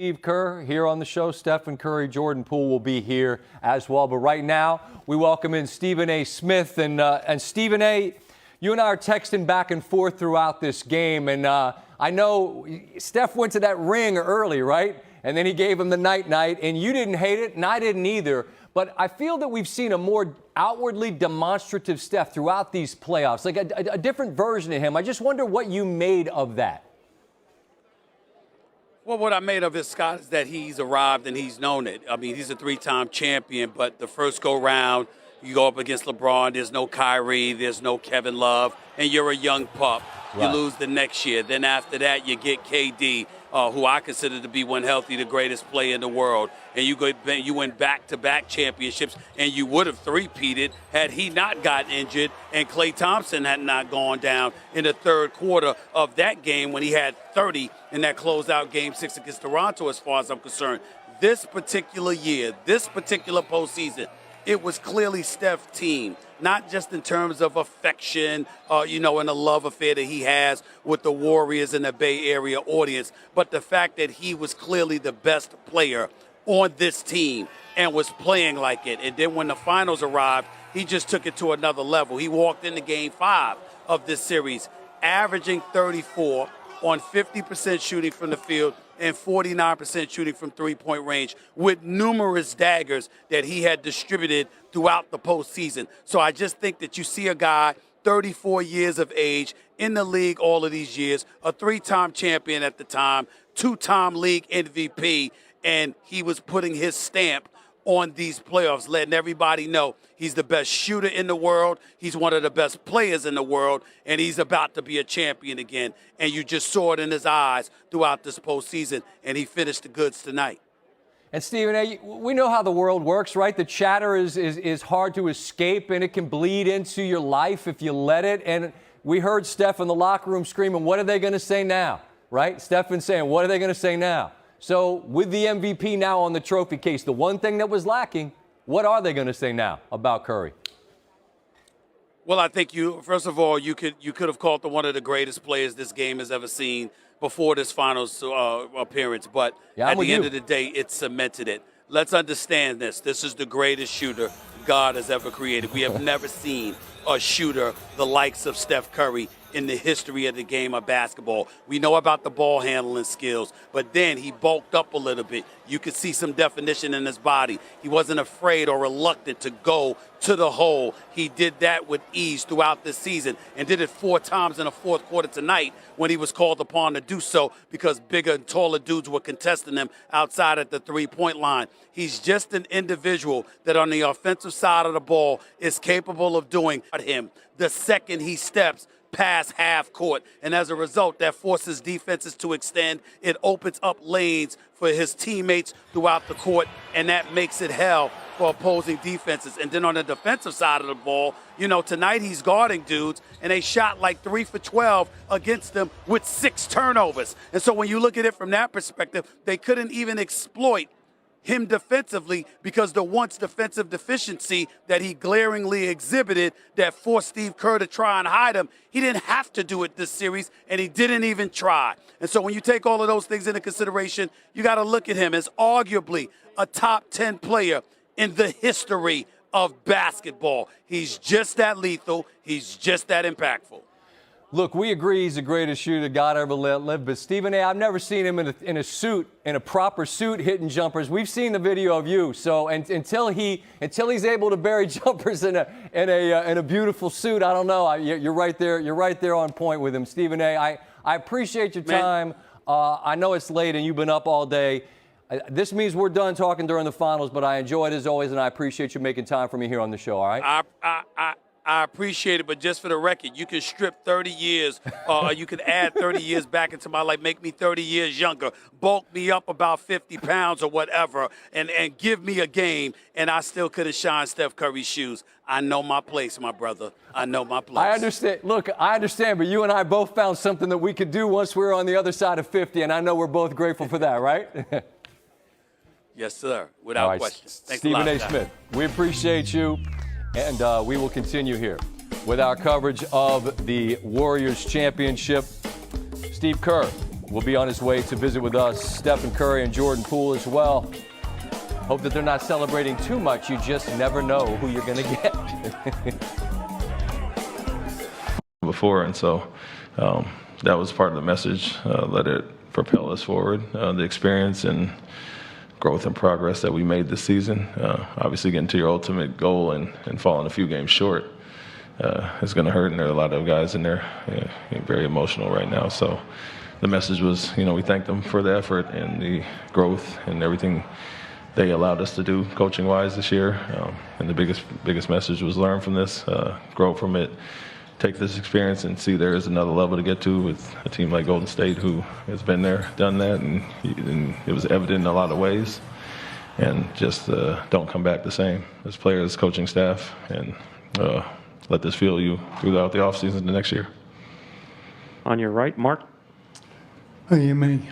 Steve Kerr here on the show. Stephen Curry, Jordan Poole will be here as well. But right now, we welcome in Stephen A. Smith. And Stephen A., you and I are texting back and forth throughout this game. And I know Steph went to that ring early, right? And then he gave him the night-night. And you didn't hate it, and I didn't either. But I feel that we've seen a more outwardly demonstrative Steph throughout these playoffs, like a different version of him. I just wonder what you made of that. Well, what I made of it, Scott, is that he's arrived and he's known it. I mean, he's a three-time champion, but the first go-round, you go up against LeBron, there's no Kyrie, there's no Kevin Love, and you're a young pup. Right. You lose the next year. Then after that, you get KD, who I consider to be, when healthy, the greatest player in the world. And you win back-to-back championships, and you would have three-peated had he not gotten injured and Klay Thompson had not gone down in the third quarter of that game when he had 30 in that closeout Game 6 against Toronto, as far as I'm concerned. This particular year, this particular postseason, it was clearly Steph's team, not just in terms of affection, and a love affair that he has with the Warriors and the Bay Area audience, but the fact that he was clearly the best player on this team and was playing like it. And then when the finals arrived, he just took it to another level. He walked into Game 5 of this series, averaging 34 on 50% shooting from the field and 49% shooting from three-point range, with numerous daggers that he had distributed throughout the postseason. So I just think that you see a guy 34 years of age in the league all of these years, a three-time champion at the time, two-time league MVP, and he was putting his stamp on these playoffs, letting everybody know he's the best shooter in the world, he's one of the best players in the world, and he's about to be a champion again. And you just saw it in his eyes throughout this postseason, and he finished the goods tonight. And Stephen A., we know how the world works, right? The chatter is hard to escape, and it can bleed into your life if you let it. And we heard Steph in the locker room screaming, what are they going to say now, right? Stephen saying, what are they going to say now? So with the MVP now on the trophy case, the one thing that was lacking, what are they going to say now about Curry? Well, I think first of all, you could have called him one of the greatest players this game has ever seen before this finals appearance. But at the end of the day, it cemented it. Let's understand this. This is the greatest shooter God has ever created. We have never seen a shooter the likes of Steph Curry in the history of the game of basketball. We know about the ball handling skills, but then he bulked up a little bit. You could see some definition in his body. He wasn't afraid or reluctant to go to the hole. He did that with ease throughout the season and did it 4 times in the fourth quarter tonight when he was called upon to do so because bigger and taller dudes were contesting him outside at the three-point line. He's just an individual that on the offensive side of the ball is capable of doing him the second he steps past half court. And as a result, that forces defenses to extend. It opens up lanes for his teammates throughout the court, and that makes it hell for opposing defenses. And then on the defensive side of the ball, tonight he's guarding dudes, and they shot like 3 for 12 against them with 6 turnovers. And so when you look at it from that perspective, they couldn't even exploit him defensively because the once defensive deficiency that he glaringly exhibited that forced Steve Kerr to try and hide him, he didn't have to do it this series, and he didn't even try. And so when you take all of those things into consideration, you got to look at him as arguably a top 10 player in the history of basketball. He's just that lethal. He's just that impactful. Look, we agree he's the greatest shooter God ever lived, but Stephen A., I've never seen him in a suit, in a proper suit, hitting jumpers. We've seen the video of you, so until he's able to bury jumpers in a beautiful suit, I don't know. You're right there. You're right there on point with him, Stephen A. I appreciate your time. I know it's late and you've been up all day. This means we're done talking during the finals, but I enjoyed it as always, and I appreciate you making time for me here on the show. All right. I appreciate it, but just for the record, you can strip 30 years, you can add 30 years back into my life, make me 30 years younger, bulk me up about 50 pounds or whatever, and give me a game, and I still could have shined Steph Curry's shoes. I know my place, my brother. I know my place. I understand. Look, I understand, but you and I both found something that we could do once we were on the other side of 50, and I know we're both grateful for that, right? Yes, sir, without question. Thanks Stephen a A. lot, Smith, we appreciate you. And we will continue here with our coverage of the Warriors championship. Steve Kerr will be on his way to visit with us. Stephen Curry and Jordan Poole as well. Hope that they're not celebrating too much. You just never know who you're going to get. Before, and so that was part of the message. Let it propel us forward. The experience and growth and progress that we made this season. Obviously, getting to your ultimate goal and falling a few games short is going to hurt, and there are a lot of guys in there very emotional right now. So the message was, we thank them for the effort and the growth and everything they allowed us to do coaching-wise this year. And the biggest message was learn from this, grow from it, take this experience and see there is another level to get to with a team like Golden State who has been there, done that, and it was evident in a lot of ways. And just don't come back the same as players, coaching staff, and let this fuel you throughout the offseason the next year. On your right, Mark. Hey, Manny.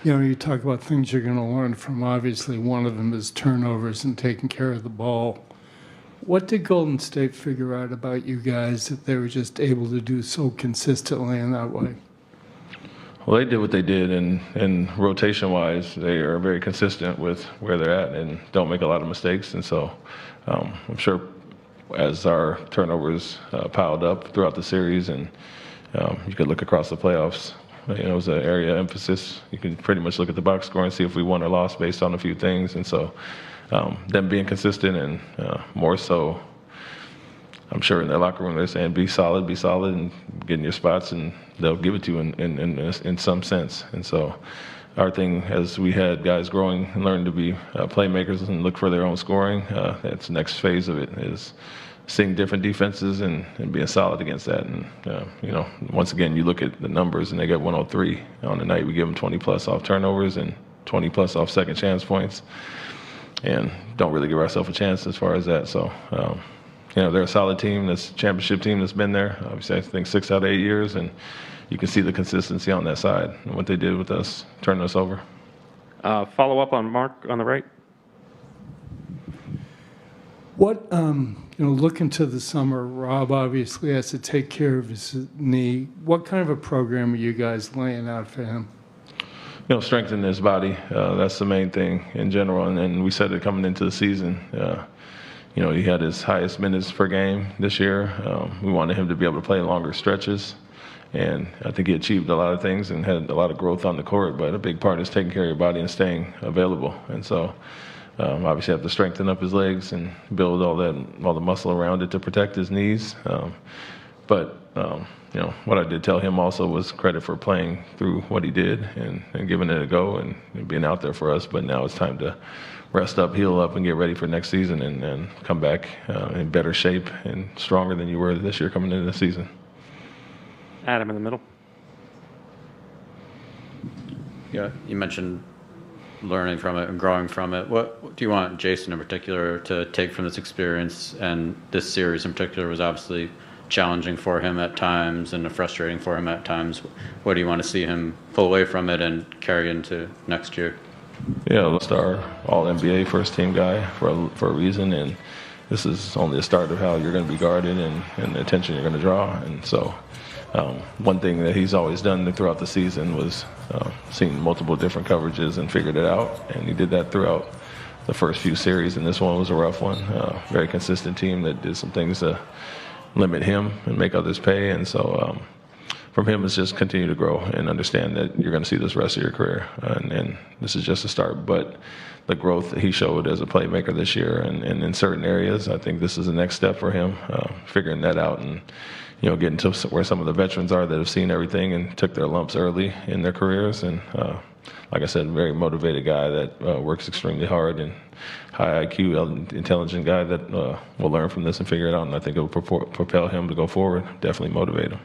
You talk about things you're going to learn from. Obviously, one of them is turnovers and taking care of the ball. What did Golden State figure out about you guys that they were just able to do so consistently in that way? Well, they did what they did, and rotation-wise, they are very consistent with where they're at and don't make a lot of mistakes. And so I'm sure as our turnovers piled up throughout the series, and you could look across the playoffs, it was an area of emphasis. You can pretty much look at the box score and see if we won or lost based on a few things. And so them being consistent and more so, I'm sure in their locker room they're saying be solid, and get in your spots, and they'll give it to you in some sense. And so our thing, as we had guys growing and learning to be playmakers and look for their own scoring, that's the next phase of it, is seeing different defenses and being solid against that. And, once again, you look at the numbers, and they got 103 on the night. We give them 20-plus off turnovers and 20-plus off second chance points, and don't really give ourselves a chance as far as that. So, they're a solid team, that's a championship team that's been there, obviously, I think 6 out of 8 years, and you can see the consistency on that side and what they did with us, turning us over. Follow up on Mark on the right. What, looking to the summer, Rob obviously has to take care of his knee. What kind of a program are you guys laying out for him? Strengthen his body. That's the main thing in general. And we said it coming into the season. He had his highest minutes per game this year. We wanted him to be able to play longer stretches. And I think he achieved a lot of things and had a lot of growth on the court. But a big part is taking care of your body and staying available. And so obviously have to strengthen up his legs and build all the muscle around it to protect his knees. But what I did tell him also was credit for playing through what he did and giving it a go and being out there for us. But now it's time to rest up, heal up, and get ready for next season and come back in better shape and stronger than you were this year coming into the season. Adam in the middle. Yeah, you mentioned learning from it and growing from it. What do you want Jason in particular to take from this experience? And this series in particular was obviously challenging for him at times and frustrating for him at times. What do you want to see him pull away from it and carry into next year? Yeah, let's our All-NBA first-team guy for a reason, and this is only the start of how you're going to be guarded and the attention you're going to draw. And so one thing that he's always done throughout the season was seen multiple different coverages and figured it out, and he did that throughout the first few series, and this one was a rough one. Very consistent team that did some things to limit him and make others pay. And so from him, it's just continue to grow and understand that you're going to see this rest of your career. And this is just a start. But the growth that he showed as a playmaker this year and in certain areas, I think this is the next step for him, figuring that out and, getting to where some of the veterans are that have seen everything and took their lumps early in their careers. And like I said, a very motivated guy that works extremely hard and high IQ, intelligent guy that will learn from this and figure it out. And I think it will propel him to go forward, definitely motivate him.